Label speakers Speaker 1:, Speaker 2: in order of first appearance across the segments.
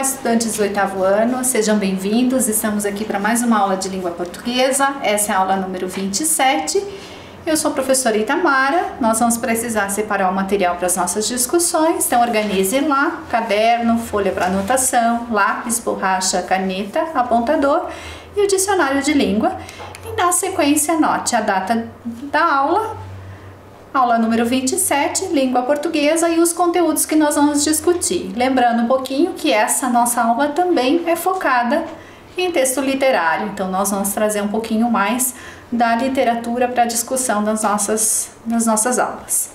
Speaker 1: Olá, estudantes do 8º ano, sejam bem-vindos. Estamos aqui para mais uma aula de língua portuguesa. Essa é a aula número 27. Eu sou a professora Itamara. Nós vamos precisar separar o material para as nossas discussões. Então, organize lá, caderno, folha para anotação, lápis, borracha, caneta, apontador e o dicionário de língua. E na sequência, anote a data da aula número 27, língua portuguesa, e os conteúdos que nós vamos discutir. Lembrando um pouquinho que essa nossa aula também é focada em texto literário, então nós vamos trazer um pouquinho mais da literatura para a discussão nas nossas aulas.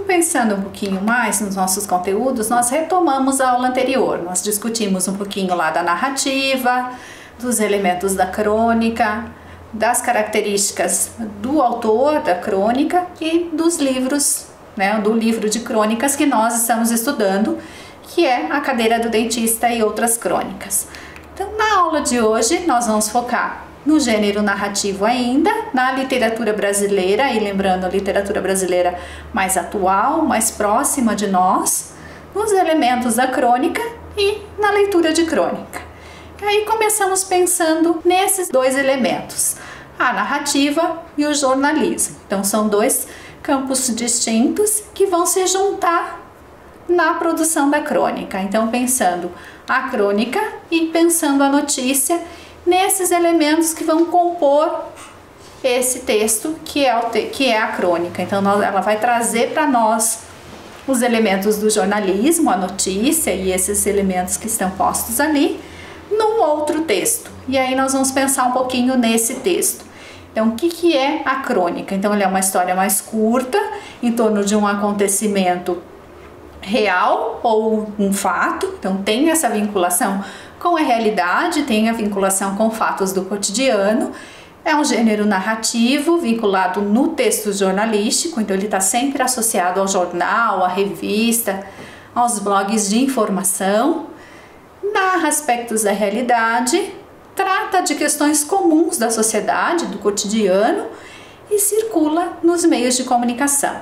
Speaker 1: Pensando um pouquinho mais nos nossos conteúdos, nós retomamos a aula anterior. Nós discutimos um pouquinho lá da narrativa, dos elementos da crônica, das características do autor da crônica e dos livros, do livro de crônicas que nós estamos estudando, que é A Cadeira do Dentista e Outras Crônicas. Então, na aula de hoje, nós vamos focar no gênero narrativo ainda, na literatura brasileira, e lembrando a literatura brasileira mais atual, mais próxima de nós, nos elementos da crônica e na leitura de crônica. E aí começamos pensando nesses dois elementos, a narrativa e o jornalismo. Então são dois campos distintos que vão se juntar na produção da crônica. Então pensando a crônica e pensando a notícia, nesses elementos que vão compor esse texto que é a crônica. Então ela vai trazer para nós os elementos do jornalismo, a notícia e esses elementos que estão postos ali num outro texto. E aí nós vamos pensar um pouquinho nesse texto. Então o que é a crônica? Então ela é uma história mais curta, em torno de um acontecimento real ou um fato. Então tem essa vinculação com a realidade, tem a vinculação com fatos do cotidiano. É um gênero narrativo vinculado no texto jornalístico, então ele está sempre associado ao jornal, à revista, aos blogs de informação. Narra aspectos da realidade, trata de questões comuns da sociedade, do cotidiano e circula nos meios de comunicação.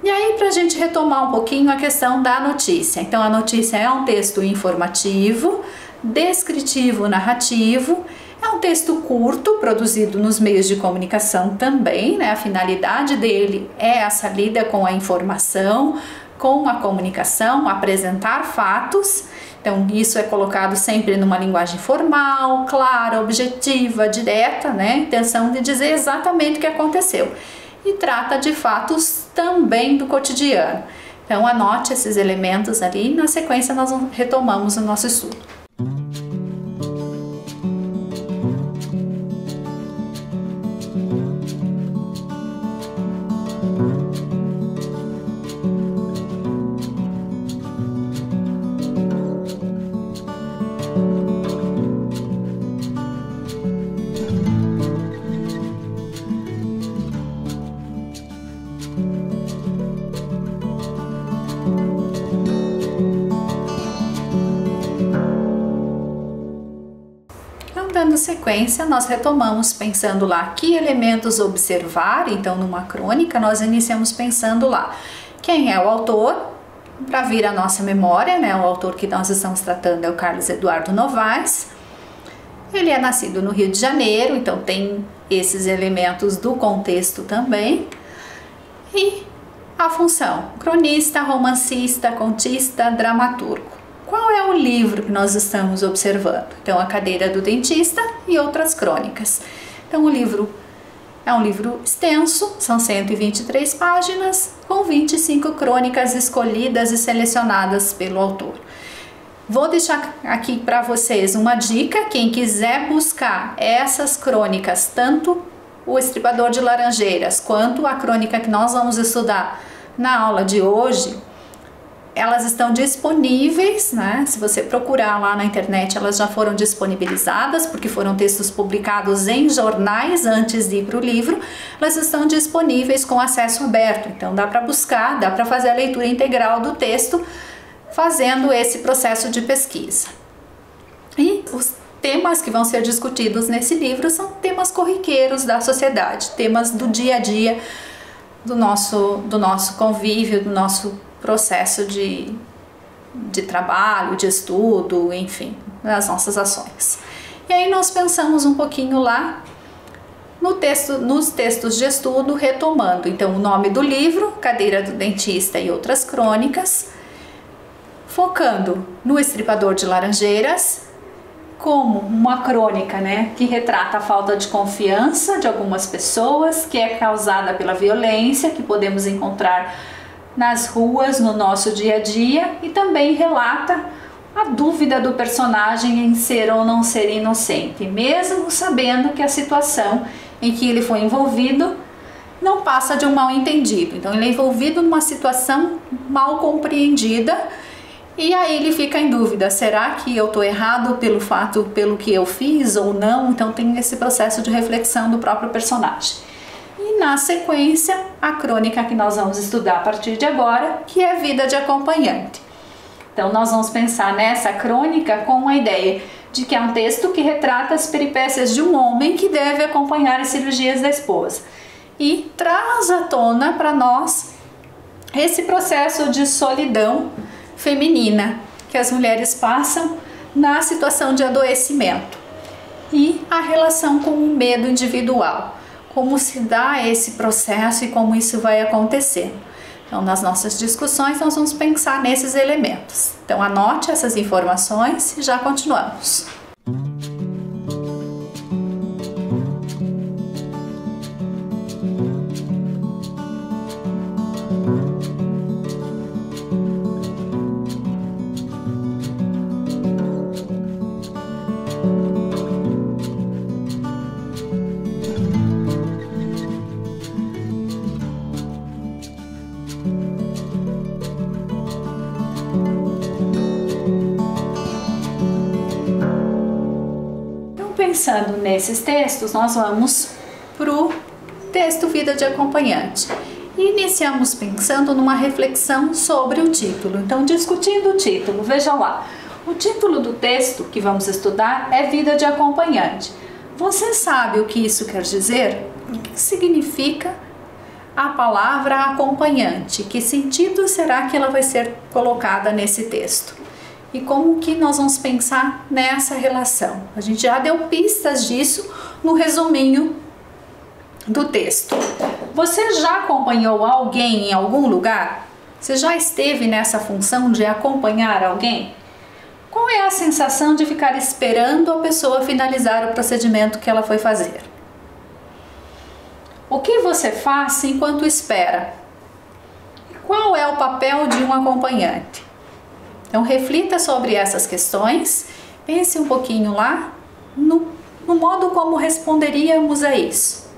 Speaker 1: E aí, para a gente retomar um pouquinho a questão da notícia. Então, a notícia é um texto informativo, descritivo, narrativo, é um texto curto, produzido nos meios de comunicação também, A finalidade dele é essa lida com a informação, com a comunicação, apresentar fatos. Então, isso é colocado sempre numa linguagem formal, clara, objetiva, direta, A intenção de dizer exatamente o que aconteceu. E trata de fatos também do cotidiano. Então, anote esses elementos ali, na sequência nós retomamos o nosso estudo. Dando sequência, nós retomamos pensando lá que elementos observar. Então, numa crônica, nós iniciamos pensando lá quem é o autor, para vir à nossa memória, O autor que nós estamos tratando é o Carlos Eduardo Novaes. Ele é nascido no Rio de Janeiro, então tem esses elementos do contexto também. E a função: cronista, romancista, contista, dramaturgo. Qual é o livro que nós estamos observando? Então, A Cadeira do Dentista e Outras Crônicas. Então, o livro é um livro extenso, são 123 páginas, com 25 crônicas escolhidas e selecionadas pelo autor. Vou deixar aqui para vocês uma dica: quem quiser buscar essas crônicas, tanto o Estripador de Laranjeiras quanto a crônica que nós vamos estudar na aula de hoje, elas estão disponíveis, né? Se você procurar lá na internet, elas já foram disponibilizadas, porque foram textos publicados em jornais antes de ir para o livro. Elas estão disponíveis com acesso aberto, então dá para buscar, dá para fazer a leitura integral do texto, fazendo esse processo de pesquisa. E os temas que vão ser discutidos nesse livro são temas corriqueiros da sociedade, temas do dia a dia, do nosso convívio, do nosso processo de trabalho, de estudo, enfim, das nossas ações. E aí nós pensamos um pouquinho lá nos textos de estudo, retomando então o nome do livro, Cadeira do Dentista e Outras Crônicas, focando no Estripador de Laranjeiras, como uma crônica, né, que retrata a falta de confiança de algumas pessoas, que é causada pela violência que podemos encontrar nas ruas, no nosso dia a dia, e também relata a dúvida do personagem em ser ou não ser inocente, mesmo sabendo que a situação em que ele foi envolvido não passa de um mal entendido. Então ele é envolvido numa situação mal compreendida, e aí ele fica em dúvida, será que eu estou errado pelo que eu fiz ou não? Então tem esse processo de reflexão do próprio personagem. E na sequência, a crônica que nós vamos estudar a partir de agora, que é Vida de Acompanhante. Então nós vamos pensar nessa crônica com a ideia de que é um texto que retrata as peripécias de um homem que deve acompanhar as cirurgias da esposa. E traz à tona para nós esse processo de solidão feminina que as mulheres passam na situação de adoecimento e a relação com o medo individual, como se dá esse processo e como isso vai acontecer. Então, nas nossas discussões, nós vamos pensar nesses elementos. Então, anote essas informações e já continuamos. Pensando nesses textos, nós vamos para o texto Vida de Acompanhante. E iniciamos pensando numa reflexão sobre o título. Então, discutindo o título, veja lá. O título do texto que vamos estudar é Vida de Acompanhante. Você sabe o que isso quer dizer? O que significa a palavra acompanhante? Que sentido será que ela vai ser colocada nesse texto? E como que nós vamos pensar nessa relação? A gente já deu pistas disso no resuminho do texto. Você já acompanhou alguém em algum lugar? Você já esteve nessa função de acompanhar alguém? Qual é a sensação de ficar esperando a pessoa finalizar o procedimento que ela foi fazer? O que você faz enquanto espera? Qual é o papel de um acompanhante? Então reflita sobre essas questões, pense um pouquinho lá no modo como responderíamos a isso.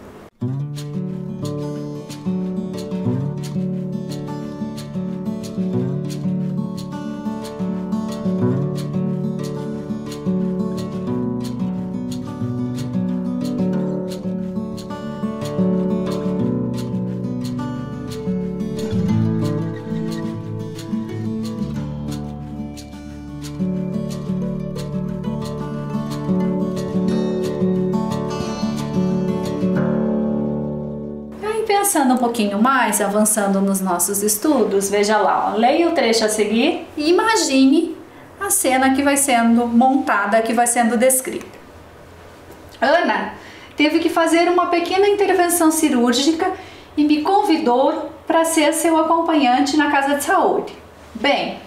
Speaker 1: Pensando um pouquinho mais, avançando nos nossos estudos, veja lá, ó, leia o trecho a seguir e imagine a cena que vai sendo montada, que vai sendo descrita. Ana teve que fazer uma pequena intervenção cirúrgica e me convidou para ser seu acompanhante na casa de saúde. Bem,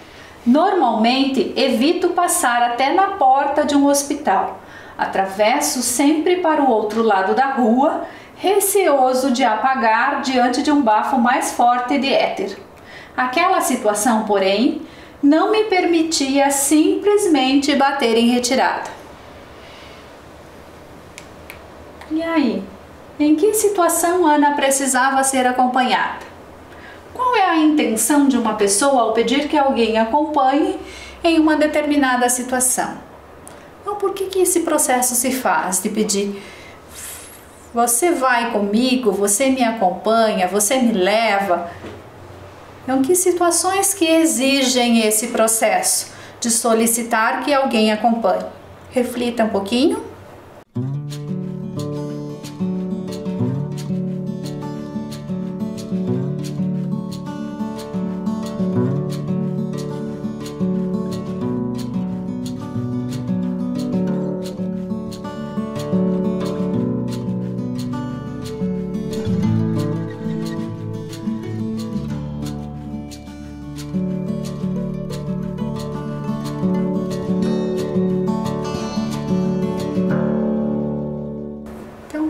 Speaker 1: normalmente evito passar até na porta de um hospital. Atravesso sempre para o outro lado da rua, receoso de apagar diante de um bafo mais forte de éter. Aquela situação, porém, não me permitia simplesmente bater em retirada. E aí? Em que situação Ana precisava ser acompanhada? Qual é a intenção de uma pessoa ao pedir que alguém acompanhe em uma determinada situação? Então, por que esse processo se faz de pedir: você vai comigo, você me acompanha, você me leva? Então, que situações que exigem esse processo de solicitar que alguém acompanhe? Reflita um pouquinho.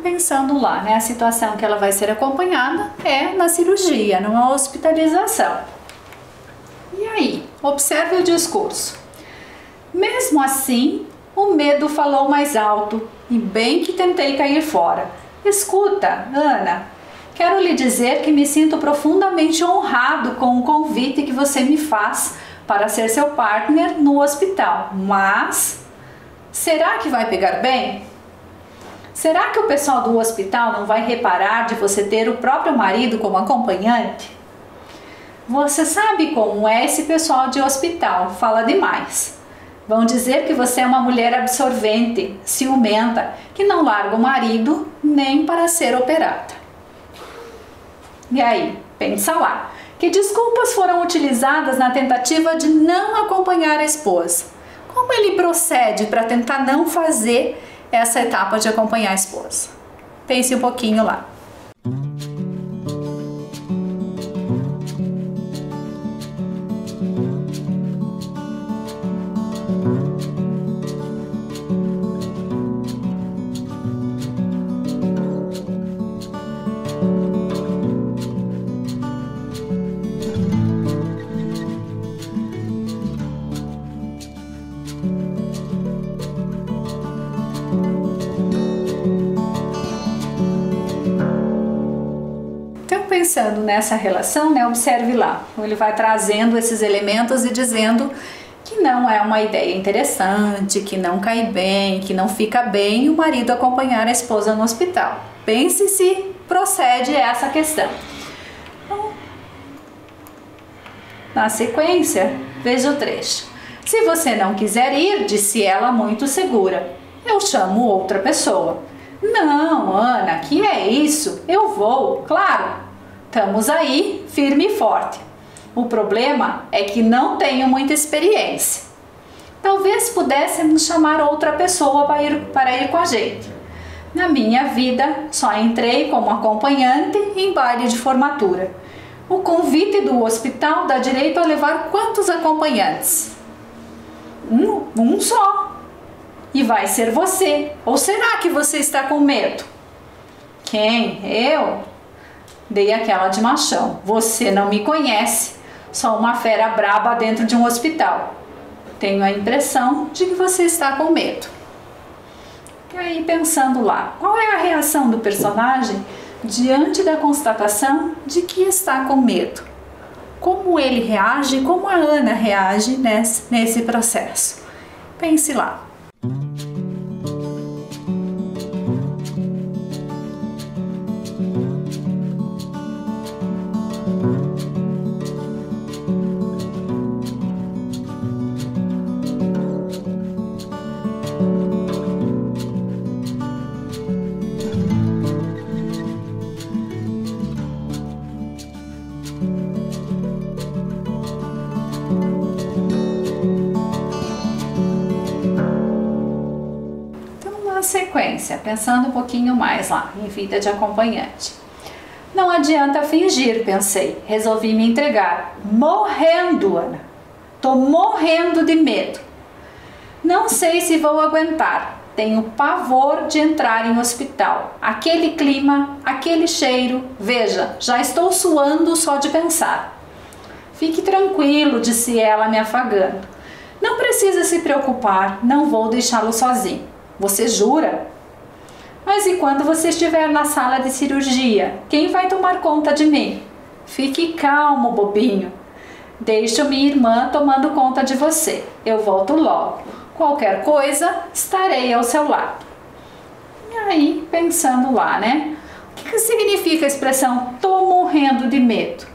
Speaker 1: Pensando lá, né, a situação que ela vai ser acompanhada é na cirurgia, numa hospitalização. E aí, observe o discurso. Mesmo assim, o medo falou mais alto e bem que tentei cair fora. Escuta, Ana, quero lhe dizer que me sinto profundamente honrado com o convite que você me faz para ser seu partner no hospital, mas será que vai pegar bem? Será que o pessoal do hospital não vai reparar de você ter o próprio marido como acompanhante? Você sabe como é esse pessoal de hospital, fala demais. Vão dizer que você é uma mulher absorvente, ciumenta, que não larga o marido nem para ser operada. E aí, pensa lá, que desculpas foram utilizadas na tentativa de não acompanhar a esposa? Como ele procede para tentar não fazer essa etapa de acompanhar a esposa? Pense um pouquinho lá. Pensando nessa relação, né, observe lá, ele vai trazendo esses elementos e dizendo que não é uma ideia interessante, que não cai bem, que não fica bem o marido acompanhar a esposa no hospital. Pense se procede essa questão. Então, na sequência, veja o trecho. Se você não quiser ir, disse ela muito segura, eu chamo outra pessoa. Não, Ana, que é isso? Eu vou, claro. Estamos aí, firme e forte. O problema é que não tenho muita experiência. Talvez pudéssemos chamar outra pessoa para ir com a gente. Na minha vida, só entrei como acompanhante em baile de formatura. O convite do hospital dá direito a levar quantos acompanhantes? Um só. E vai ser você. Ou será que você está com medo? Quem? Eu? Dei aquela de machão. Você não me conhece, sou uma fera braba dentro de um hospital. Tenho a impressão de que você está com medo. E aí, pensando lá, qual é a reação do personagem diante da constatação de que está com medo? Como ele reage, como a Ana reage nesse processo? Pense lá. Sequência, pensando um pouquinho mais lá em vida de acompanhante. Não adianta fingir, pensei. Resolvi me entregar. Morrendo, Ana. Tô morrendo de medo. Não sei se vou aguentar. Tenho pavor de entrar em hospital. Aquele clima, aquele cheiro. Veja, já estou suando só de pensar. Fique tranquilo, disse ela me afagando. Não precisa se preocupar, não vou deixá-lo sozinho. Você jura? Mas e quando você estiver na sala de cirurgia? Quem vai tomar conta de mim? Fique calmo, bobinho. Deixa minha irmã tomando conta de você. Eu volto logo. Qualquer coisa, estarei ao seu lado. E aí, pensando lá, né? O que significa a expressão "tô morrendo de medo"?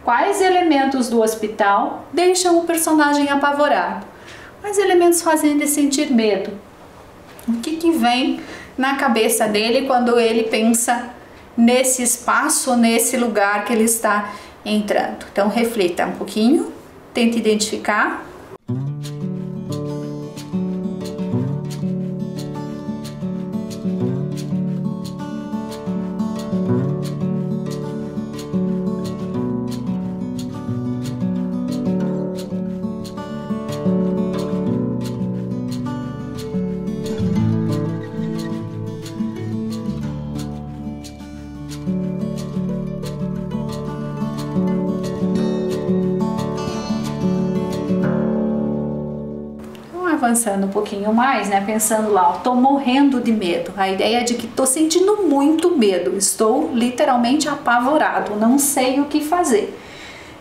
Speaker 1: Quais elementos do hospital deixam o personagem apavorado? Quais elementos fazem ele sentir medo? O que vem na cabeça dele quando ele pensa nesse espaço, nesse lugar que ele está entrando? Então reflita um pouquinho, tente identificar. Avançando um pouquinho mais, né, pensando lá, tô morrendo de medo. A ideia é de que tô sentindo muito medo, estou literalmente apavorado, não sei o que fazer.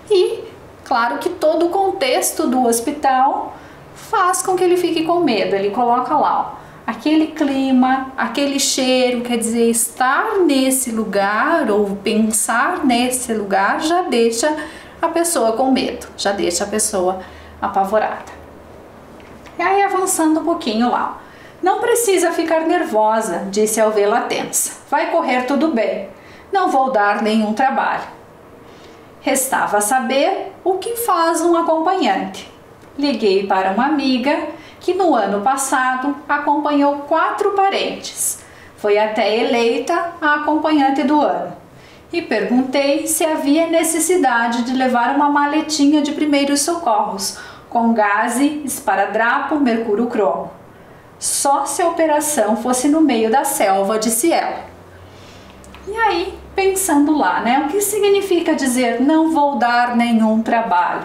Speaker 1: E claro que todo o contexto do hospital faz com que ele fique com medo. Ele coloca lá, ó, aquele clima, aquele cheiro, quer dizer, estar nesse lugar ou pensar nesse lugar já deixa a pessoa com medo, já deixa a pessoa apavorada. E aí avançando um pouquinho lá, não precisa ficar nervosa, disse ao vê-la tensa. Vai correr tudo bem, não vou dar nenhum trabalho. Restava saber o que faz um acompanhante. Liguei para uma amiga que no ano passado acompanhou 4 parentes. Foi até eleita a acompanhante do ano. E perguntei se havia necessidade de levar uma maletinha de primeiros socorros, com gaze, esparadrapo, mercúrio cromo. Só se a operação fosse no meio da selva, disse ela. E aí, pensando lá, né? O que significa dizer não vou dar nenhum trabalho?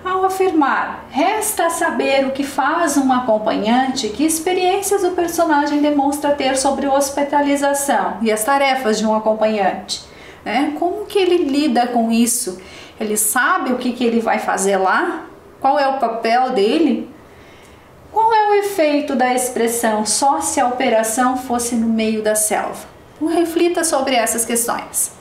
Speaker 1: Ao afirmar, resta saber o que faz um acompanhante, que experiências o personagem demonstra ter sobre hospitalização e as tarefas de um acompanhante, né? Como que ele lida com isso? Ele sabe o que ele vai fazer lá? Qual é o papel dele? Qual é o efeito da expressão só se a operação fosse no meio da selva? Então, reflita sobre essas questões.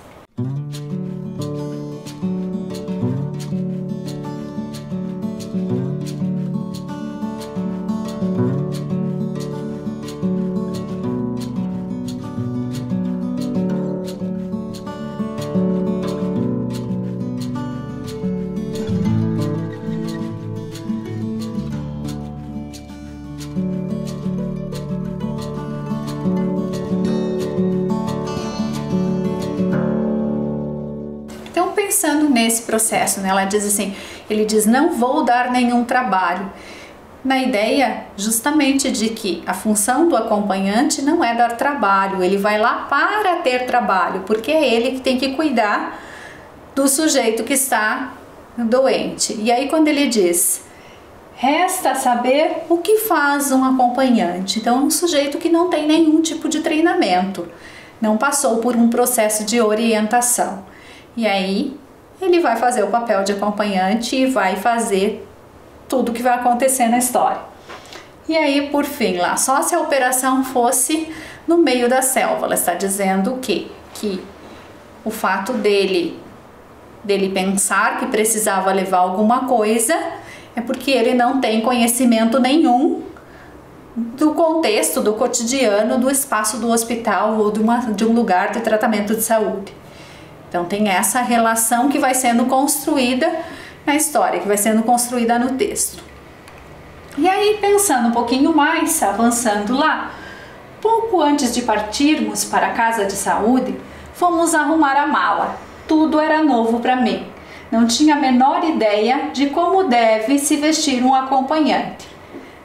Speaker 1: Pensando nesse processo, né? Ela diz assim, ele diz, não vou dar nenhum trabalho, na ideia justamente de que a função do acompanhante não é dar trabalho, ele vai lá para ter trabalho, porque é ele que tem que cuidar do sujeito que está doente. E aí quando ele diz, resta saber o que faz um acompanhante, então é um sujeito que não tem nenhum tipo de treinamento, não passou por um processo de orientação. E aí ele vai fazer o papel de acompanhante e vai fazer tudo o que vai acontecer na história. E aí, por fim, lá, só se a operação fosse no meio da selva. Ela está dizendo que o fato dele pensar que precisava levar alguma coisa é porque ele não tem conhecimento nenhum do contexto, do cotidiano, do espaço do hospital ou de um lugar de tratamento de saúde. Então tem essa relação que vai sendo construída na história, que vai sendo construída no texto. E aí, pensando um pouquinho mais, avançando lá, pouco antes de partirmos para a casa de saúde, fomos arrumar a mala. Tudo era novo para mim. Não tinha a menor ideia de como deve se vestir um acompanhante.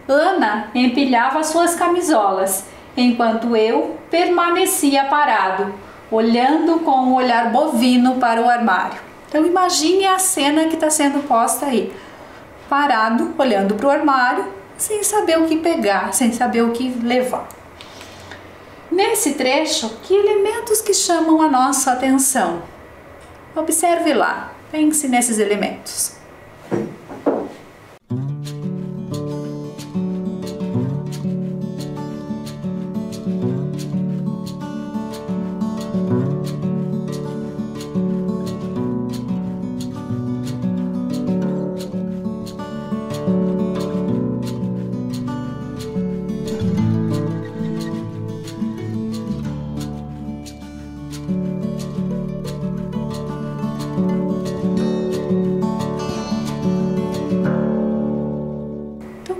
Speaker 1: Ana empilhava suas camisolas, enquanto eu permanecia parado, olhando com um olhar bovino para o armário. Então imagine a cena que está sendo posta aí. Parado, olhando para o armário, sem saber o que pegar, sem saber o que levar. Nesse trecho, que elementos que chamam a nossa atenção? Observe lá, pense nesses elementos.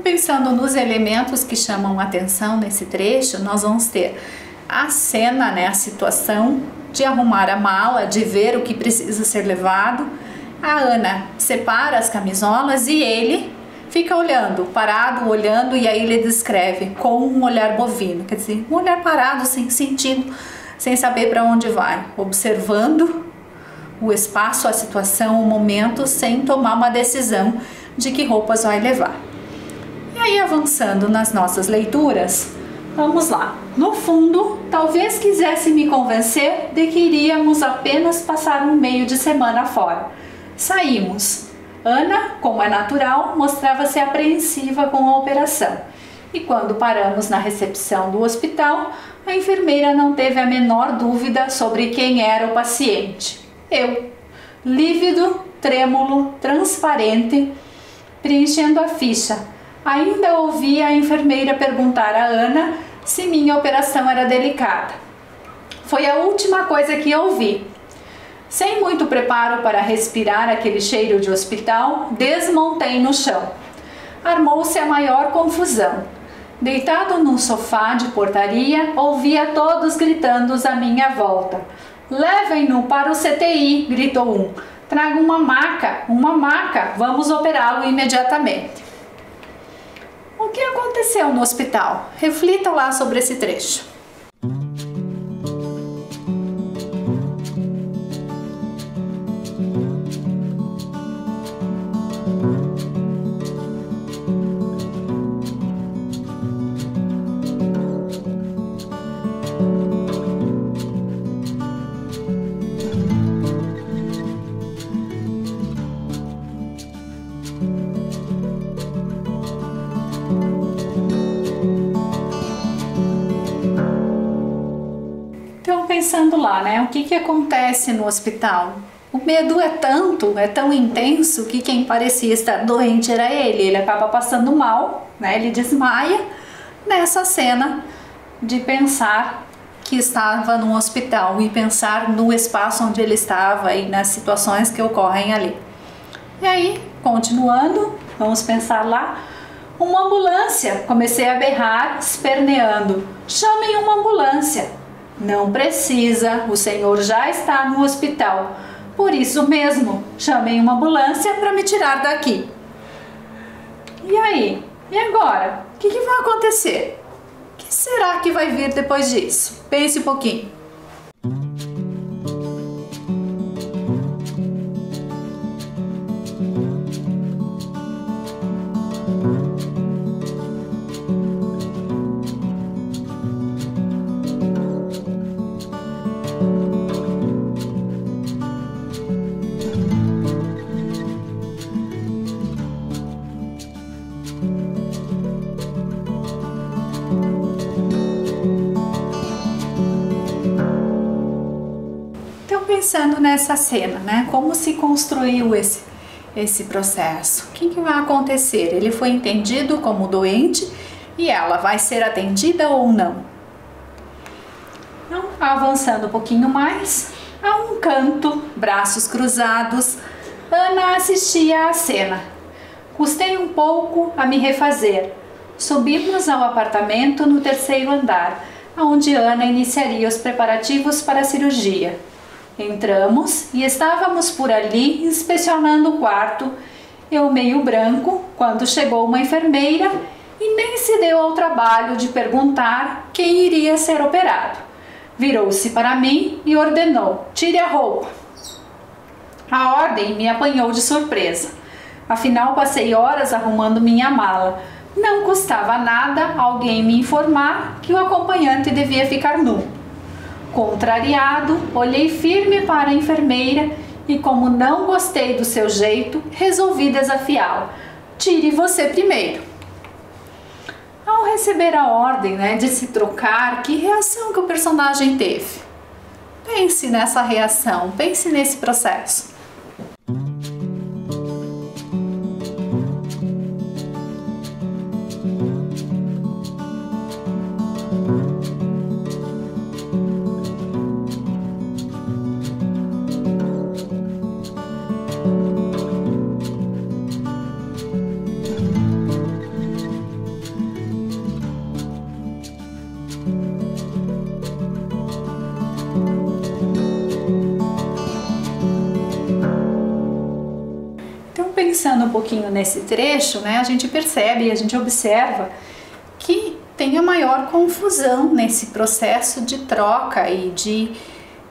Speaker 1: Pensando nos elementos que chamam a atenção nesse trecho, nós vamos ter a cena, né, a situação de arrumar a mala, de ver o que precisa ser levado. A Ana separa as camisolas e ele fica olhando, parado, olhando, e aí ele descreve com um olhar bovino, quer dizer, um olhar parado, sem sentido, sem saber para onde vai, observando o espaço, a situação, o momento, sem tomar uma decisão de que roupas vai levar. E aí, avançando nas nossas leituras, vamos lá. No fundo, talvez quisesse me convencer de que iríamos apenas passar um meio de semana fora. Saímos. Ana, como é natural, mostrava-se apreensiva com a operação. E quando paramos na recepção do hospital, a enfermeira não teve a menor dúvida sobre quem era o paciente. Eu, lívido, trêmulo, transparente, preenchendo a ficha. Ainda ouvi a enfermeira perguntar a Ana se minha operação era delicada. Foi a última coisa que ouvi. Sem muito preparo para respirar aquele cheiro de hospital, desmontei no chão. Armou-se a maior confusão. Deitado num sofá de portaria, ouvia todos gritando à minha volta. "Levem-no para o CTI", gritou um. "Traga uma maca, vamos operá-lo imediatamente." O que aconteceu no hospital? Reflita lá sobre esse trecho. Pensando lá, né? O que acontece no hospital? O medo é tão intenso que quem parecia estar doente era ele. Ele acaba passando mal, né? Ele desmaia nessa cena de pensar que estava num hospital e pensar no espaço onde ele estava e nas situações que ocorrem ali. E aí, continuando, vamos pensar lá. Uma ambulância! Comecei a berrar, esperneando. "Chamem uma ambulância!" "Não precisa, o senhor já está no hospital. Por isso mesmo, chamei uma ambulância para me tirar daqui." E aí? E agora? O que vai acontecer? O que será que vai vir depois disso? Pense um pouquinho. Pensando nessa cena, né? Como se construiu esse processo? O que vai acontecer? Ele foi entendido como doente e ela vai ser atendida ou não? Então, avançando um pouquinho mais, a um canto, braços cruzados, Ana assistia à cena. Custei um pouco a me refazer. Subimos ao apartamento no 3º andar, onde Ana iniciaria os preparativos para a cirurgia. Entramos e estávamos por ali inspecionando o quarto, eu meio branco, quando chegou uma enfermeira e nem se deu ao trabalho de perguntar quem iria ser operado. Virou-se para mim e ordenou: "Tire a roupa." A ordem me apanhou de surpresa. Afinal, passei horas arrumando minha mala. Não custava nada alguém me informar que o acompanhante devia ficar nu. Contrariado, olhei firme para a enfermeira e como não gostei do seu jeito, resolvi desafiá-lo. Tire você primeiro. Ao receber a ordem, de se trocar, que reação que o personagem teve? Pense nessa reação, pense nesse processo. Pensando um pouquinho nesse trecho, a gente percebe, a gente observa que tem a maior confusão nesse processo de troca e de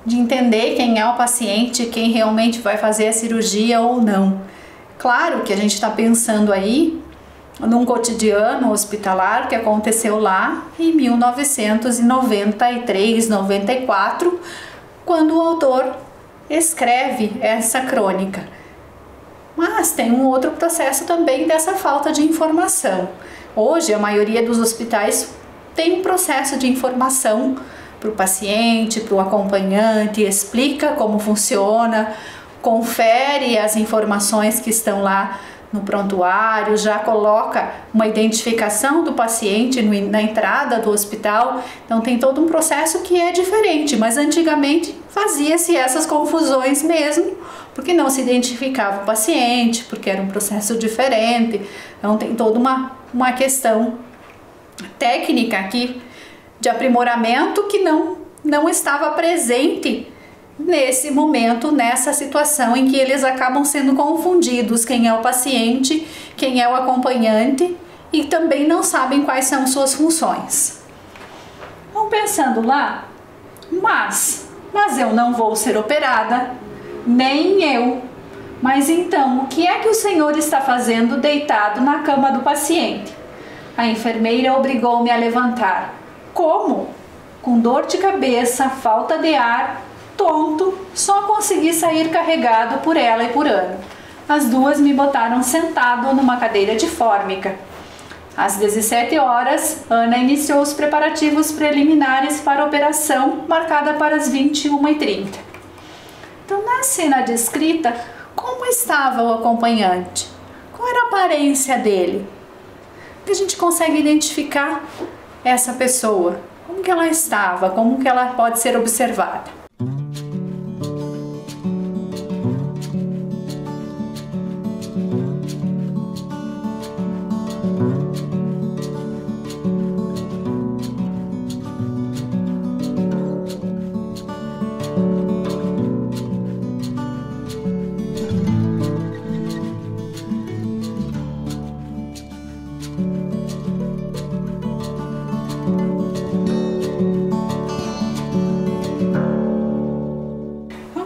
Speaker 1: entender quem é o paciente, quem realmente vai fazer a cirurgia ou não. Claro que a gente está pensando aí num cotidiano hospitalar que aconteceu lá em 1993, 94, quando o autor escreve essa crônica. Mas tem um outro processo também dessa falta de informação. Hoje, a maioria dos hospitais tem um processo de informação para o paciente, para o acompanhante, explica como funciona, confere as informações que estão lá no prontuário, já coloca uma identificação do paciente na entrada do hospital. Então tem todo um processo que é diferente, mas antigamente fazia-se essas confusões mesmo, porque não se identificava o paciente, porque era um processo diferente. Então tem toda uma questão técnica aqui de aprimoramento que não estava presente nesse momento, nessa situação em que eles acabam sendo confundidos, quem é o paciente, quem é o acompanhante, e também não sabem quais são suas funções. Vão pensando lá, mas eu não vou ser operada, nem eu. Mas então, o que é que o senhor está fazendo deitado na cama do paciente? A enfermeira obrigou-me a levantar. Como? Com dor de cabeça, falta de ar, tonto, só consegui sair carregado por ela e por Ana. As duas me botaram sentado numa cadeira de fórmica. Às 17 horas, Ana iniciou os preparativos preliminares para a operação, marcada para as 21h30. Então, na cena descrita, como estava o acompanhante? Qual era a aparência dele? Que a gente consegue identificar essa pessoa? Como que ela estava? Como que ela pode ser observada?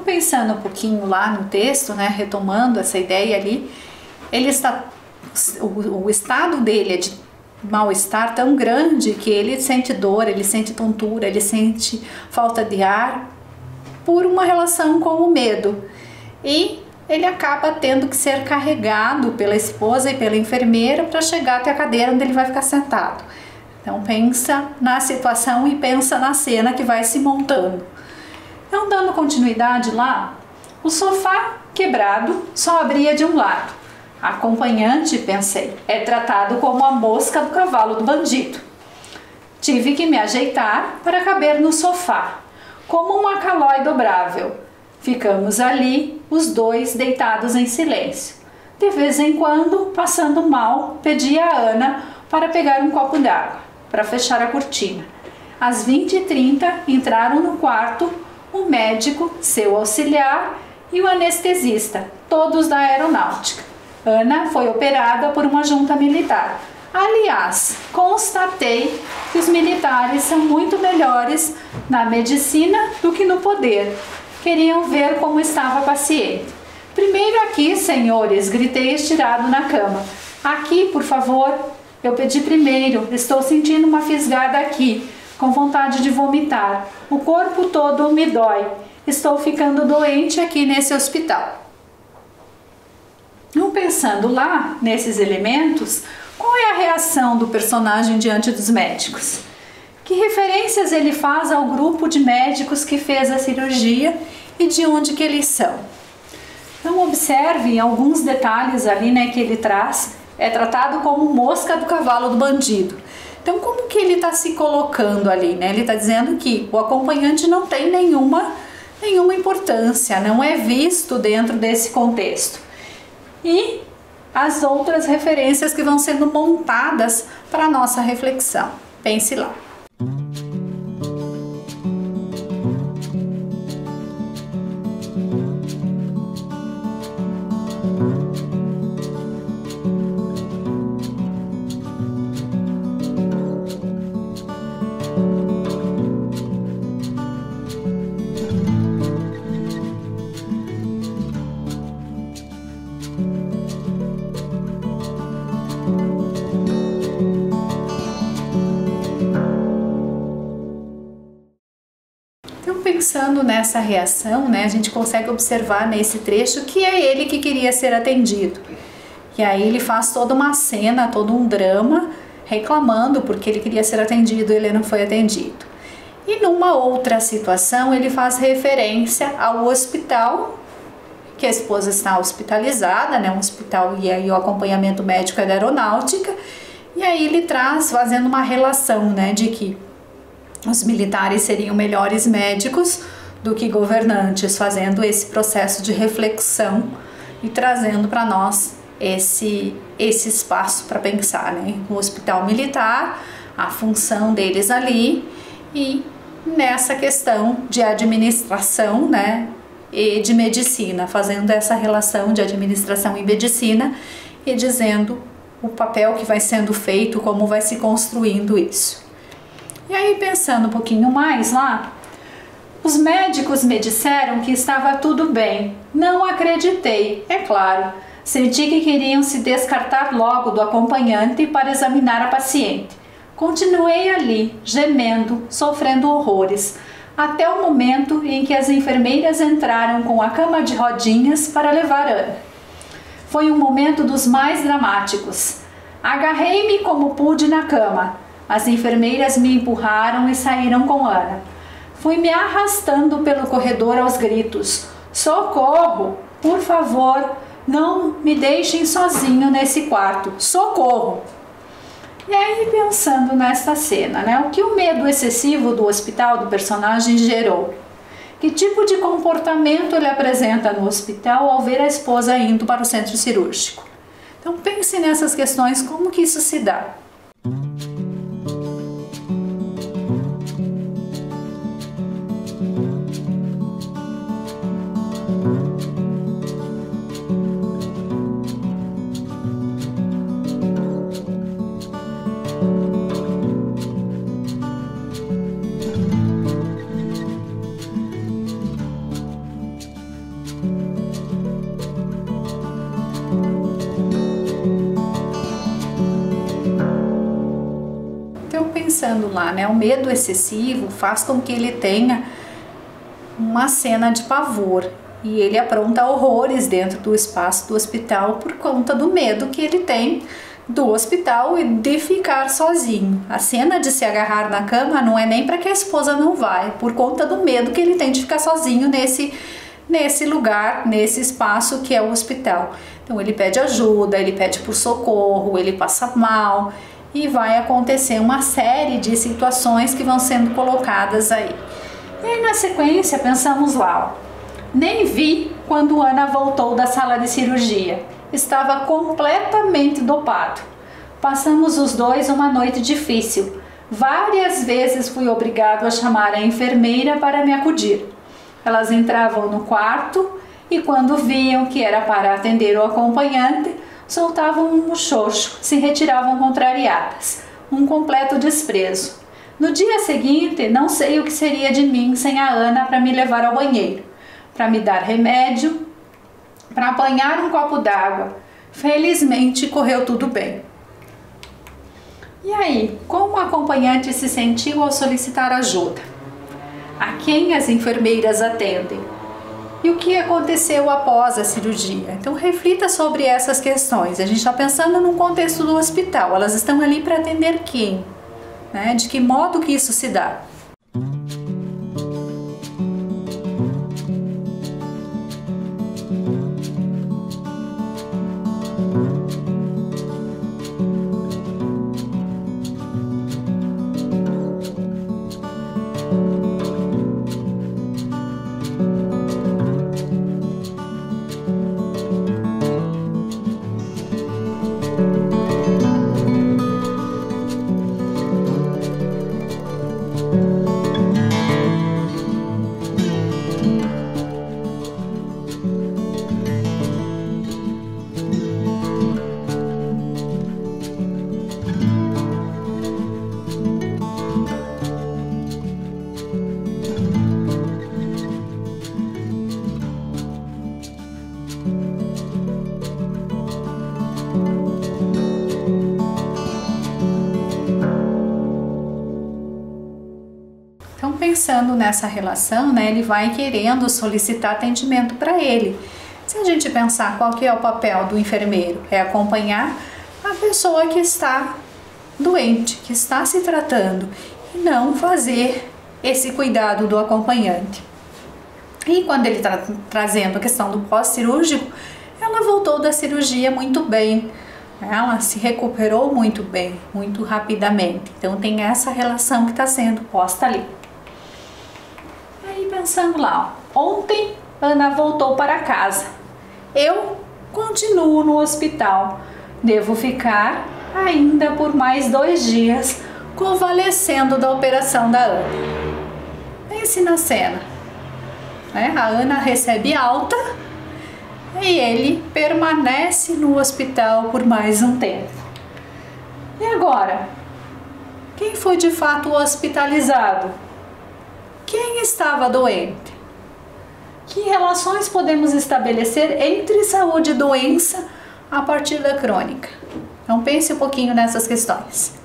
Speaker 1: Pensando um pouquinho lá no texto, retomando essa ideia ali, o estado dele é de mal-estar tão grande que ele sente dor, ele sente tontura, ele sente falta de ar por uma relação com o medo. E ele acaba tendo que ser carregado pela esposa e pela enfermeira para chegar até a cadeira onde ele vai ficar sentado. Então pensa na situação e pensa na cena que vai se montando. Então, dando continuidade lá, o sofá quebrado só abria de um lado. Acompanhante, pensei, é tratado como a mosca do cavalo do bandido. Tive que me ajeitar para caber no sofá, como um calói dobrável. Ficamos ali, os dois deitados em silêncio. De vez em quando, passando mal, pedi a Ana para pegar um copo d'água, para fechar a cortina. Às 20h30, entraram no quarto o médico, seu auxiliar e o anestesista, todos da aeronáutica. Ana foi operada por uma junta militar. Aliás, constatei que os militares são muito melhores na medicina do que no poder. Queriam ver como estava a paciente. Primeiro aqui, senhores, gritei estirado na cama. Aqui, por favor. Eu pedi primeiro, estou sentindo uma fisgada aqui, com vontade de vomitar. O corpo todo me dói. estou ficando doente aqui nesse hospital. Então, pensando lá nesses elementos, qual é a reação do personagem diante dos médicos? Que referências ele faz ao grupo de médicos que fez a cirurgia e de onde que eles são? Então observe alguns detalhes ali, né, que ele traz. É tratado como mosca do cavalo do bandido. Então como que ele está se colocando ali, né? Ele está dizendo que o acompanhante não tem nenhuma importância, não é visto dentro desse contexto. E as outras referências que vão sendo montadas para a nossa reflexão. Pense lá. Pensando nessa reação, né, a gente consegue observar nesse trecho que é ele que queria ser atendido. E aí ele faz toda uma cena, todo um drama, reclamando porque ele queria ser atendido e ele não foi atendido. E numa outra situação ele faz referência ao hospital, que a esposa está hospitalizada, né, um hospital, e aí o acompanhamento médico é da aeronáutica, e aí ele traz, fazendo uma relação, né, de que os militares seriam melhores médicos do que governantes, fazendo esse processo de reflexão e trazendo para nós esse espaço para pensar, né? O hospital militar, a função deles ali e nessa questão de administração, né? E de medicina, fazendo essa relação de administração e medicina e dizendo o papel que vai sendo feito, como vai se construindo isso. E aí, pensando um pouquinho mais lá, os médicos me disseram que estava tudo bem. Não acreditei, é claro. Senti que queriam se descartar logo do acompanhante para examinar a paciente. Continuei ali, gemendo, sofrendo horrores, até o momento em que as enfermeiras entraram com a cama de rodinhas para levar Ana. Foi um momento dos mais dramáticos. Agarrei-me como pude na cama. As enfermeiras me empurraram e saíram com Ana. Fui me arrastando pelo corredor aos gritos. Socorro! Por favor, não me deixem sozinho nesse quarto. Socorro! E aí, pensando nessa cena, né? O que o medo excessivo do hospital do personagem gerou? Que tipo de comportamento ele apresenta no hospital ao ver a esposa indo para o centro cirúrgico? Então pense nessas questões, como que isso se dá? Pensando lá, né, o medo excessivo faz com que ele tenha uma cena de pavor e ele apronta horrores dentro do espaço do hospital por conta do medo que ele tem do hospital e de ficar sozinho. A cena de se agarrar na cama não é nem para que a esposa não vá, é por conta do medo que ele tem de ficar sozinho nesse lugar, nesse espaço que é o hospital. Então ele pede ajuda, ele pede por socorro, ele passa mal. E vai acontecer uma série de situações que vão sendo colocadas aí. E aí na sequência pensamos lá, ó. Nem vi quando Ana voltou da sala de cirurgia. Estava completamente dopado. Passamos os dois uma noite difícil. Várias vezes fui obrigado a chamar a enfermeira para me acudir. Elas entravam no quarto e quando viam que era para atender o acompanhante, soltavam um muxoxo, se retiravam contrariadas, um completo desprezo. No dia seguinte, não sei o que seria de mim sem a Ana para me levar ao banheiro, para me dar remédio, para apanhar um copo d'água. Felizmente, correu tudo bem. E aí, como o acompanhante se sentiu ao solicitar ajuda? A quem as enfermeiras atendem? E o que aconteceu após a cirurgia? Então reflita sobre essas questões. A gente está pensando no contexto do hospital. Elas estão ali para atender quem? Né? De que modo que isso se dá? Então, pensando nessa relação, né, ele vai querendo solicitar atendimento para ele. Se a gente pensar qual que é o papel do enfermeiro, é acompanhar a pessoa que está doente, que está se tratando, e não fazer esse cuidado do acompanhante. E quando ele está trazendo a questão do pós-cirúrgico, ela voltou da cirurgia muito bem, ela se recuperou muito bem, muito rapidamente. Então tem essa relação que está sendo posta ali. Aí pensando lá, ó, ontem Ana voltou para casa, eu continuo no hospital, devo ficar ainda por mais 2 dias convalescendo da operação da Ana. Pense na cena, né? A Ana recebe alta e ele permanece no hospital por mais um tempo. E agora? Quem foi de fato hospitalizado? Quem estava doente? Que relações podemos estabelecer entre saúde e doença a partir da crônica? Então pense um pouquinho nessas questões.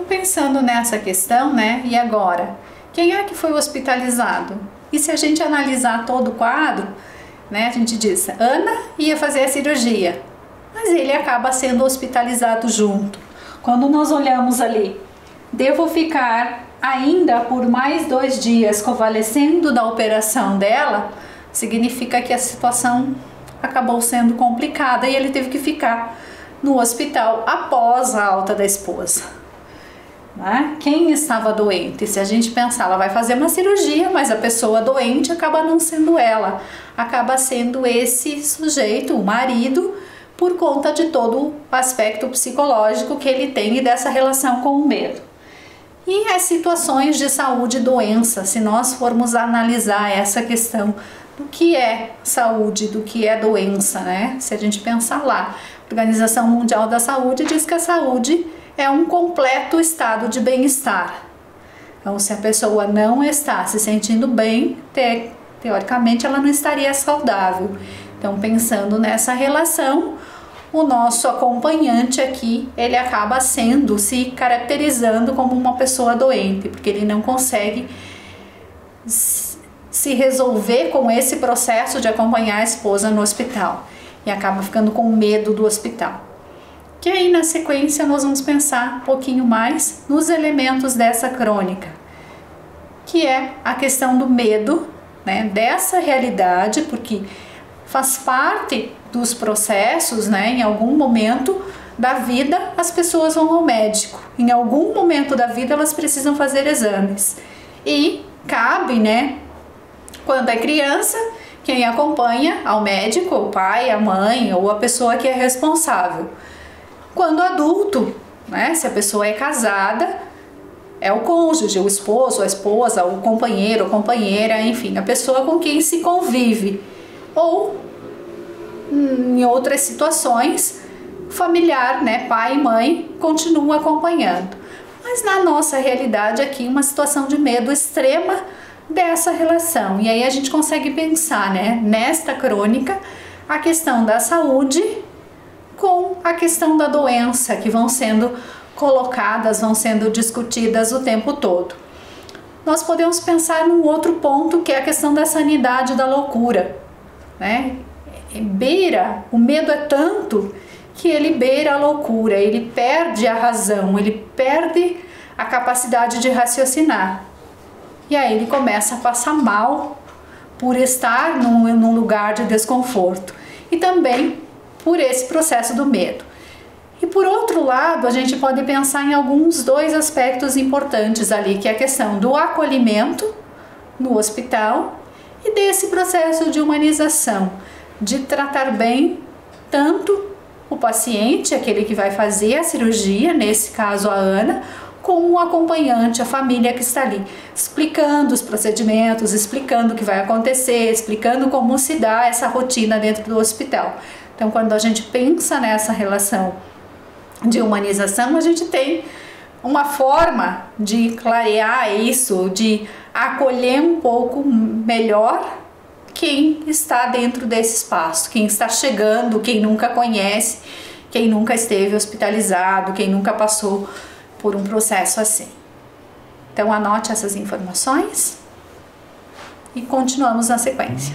Speaker 1: Pensando nessa questão, né? E agora? Quem é que foi hospitalizado? E se a gente analisar todo o quadro, né? A gente diz, Ana ia fazer a cirurgia, mas ele acaba sendo hospitalizado junto. Quando nós olhamos ali, devo ficar ainda por mais 2 dias convalescendo da operação dela, significa que a situação acabou sendo complicada e ele teve que ficar no hospital após a alta da esposa. Né? Quem estava doente? Se a gente pensar, ela vai fazer uma cirurgia, mas a pessoa doente acaba não sendo ela, acaba sendo esse sujeito, o marido, por conta de todo o aspecto psicológico que ele tem e dessa relação com o medo. E as situações de saúde e doença, se nós formos analisar essa questão do que é saúde, do que é doença, né? Se a gente pensar lá, a Organização Mundial da Saúde diz que a saúde é um completo estado de bem-estar. Então, se a pessoa não está se sentindo bem, teoricamente ela não estaria saudável. Então, pensando nessa relação, o nosso acompanhante aqui, ele acaba se caracterizando como uma pessoa doente, porque ele não consegue se resolver com esse processo de acompanhar a esposa no hospital e acaba ficando com medo do hospital. Que aí na sequência nós vamos pensar um pouquinho mais nos elementos dessa crônica. que é a questão do medo, né, dessa realidade, porque faz parte dos processos, né, em algum momento da vida as pessoas vão ao médico, em algum momento da vida elas precisam fazer exames e cabe, né, quando é criança, quem acompanha ao médico, o pai, a mãe ou a pessoa que é responsável. Quando adulto, né, se a pessoa é casada, é o cônjuge, o esposo, a esposa, o companheiro, a companheira, enfim, a pessoa com quem se convive. Ou, em outras situações, familiar, né, pai e mãe, continuam acompanhando. Mas na nossa realidade aqui, uma situação de medo extrema dessa relação. E aí a gente consegue pensar, né, nesta crônica, a questão da saúde com a questão da doença, que vão sendo colocadas, vão sendo discutidas o tempo todo. Nós podemos pensar num outro ponto, que é a questão da sanidade da loucura, né? O medo é tanto que ele beira a loucura, ele perde a razão, ele perde a capacidade de raciocinar. E aí ele começa a passar mal por estar num lugar de desconforto e também por esse processo do medo. E por outro lado, a gente pode pensar em alguns dois aspectos importantes ali, que é a questão do acolhimento no hospital e desse processo de humanização, de tratar bem tanto o paciente, aquele que vai fazer a cirurgia, nesse caso a Ana, como o acompanhante, a família que está ali, explicando os procedimentos, explicando o que vai acontecer, explicando como se dá essa rotina dentro do hospital. Então, quando a gente pensa nessa relação de humanização, a gente tem uma forma de clarear isso, de acolher um pouco melhor quem está dentro desse espaço, quem está chegando, quem nunca conhece, quem nunca esteve hospitalizado, quem nunca passou por um processo assim. Então anote essas informações e continuamos na sequência.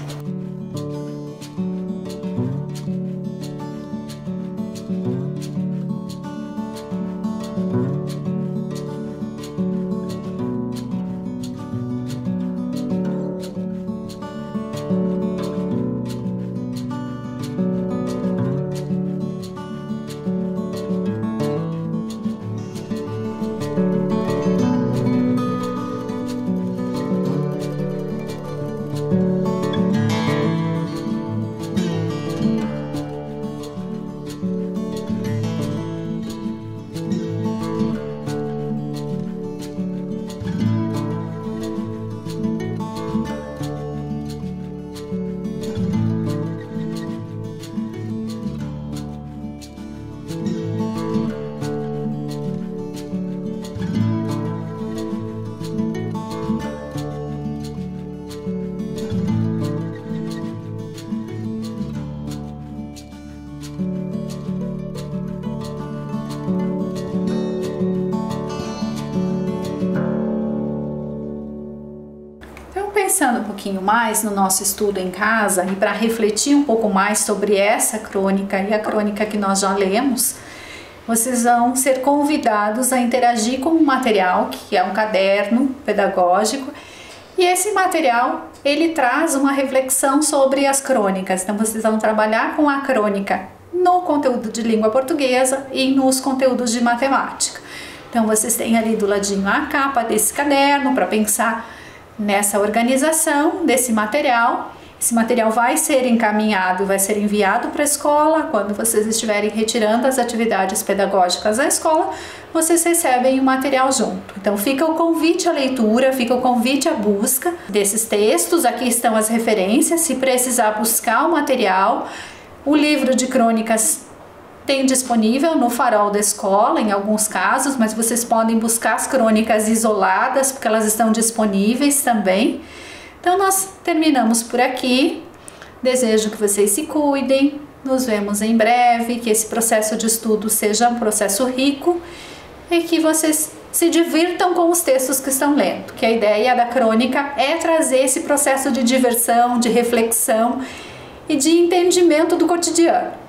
Speaker 1: Pensando um pouquinho mais no nosso estudo em casa e para refletir um pouco mais sobre essa crônica e a crônica que nós já lemos, vocês vão ser convidados a interagir com um material que é um caderno pedagógico, e esse material ele traz uma reflexão sobre as crônicas. Então vocês vão trabalhar com a crônica no conteúdo de língua portuguesa e nos conteúdos de matemática. Então vocês têm ali do ladinho a capa desse caderno para pensar nessa organização desse material. Esse material vai ser encaminhado, vai ser enviado para a escola. Quando vocês estiverem retirando as atividades pedagógicas da escola, vocês recebem o material junto. Então fica o convite à leitura, fica o convite à busca desses textos. Aqui estão as referências, se precisar buscar o material. O livro de crônicas tem disponível no farol da escola, em alguns casos, mas vocês podem buscar as crônicas isoladas, porque elas estão disponíveis também. Então nós terminamos por aqui. Desejo que vocês se cuidem. Nos vemos em breve, que esse processo de estudo seja um processo rico e que vocês se divirtam com os textos que estão lendo, que a ideia da crônica é trazer esse processo de diversão, de reflexão e de entendimento do cotidiano.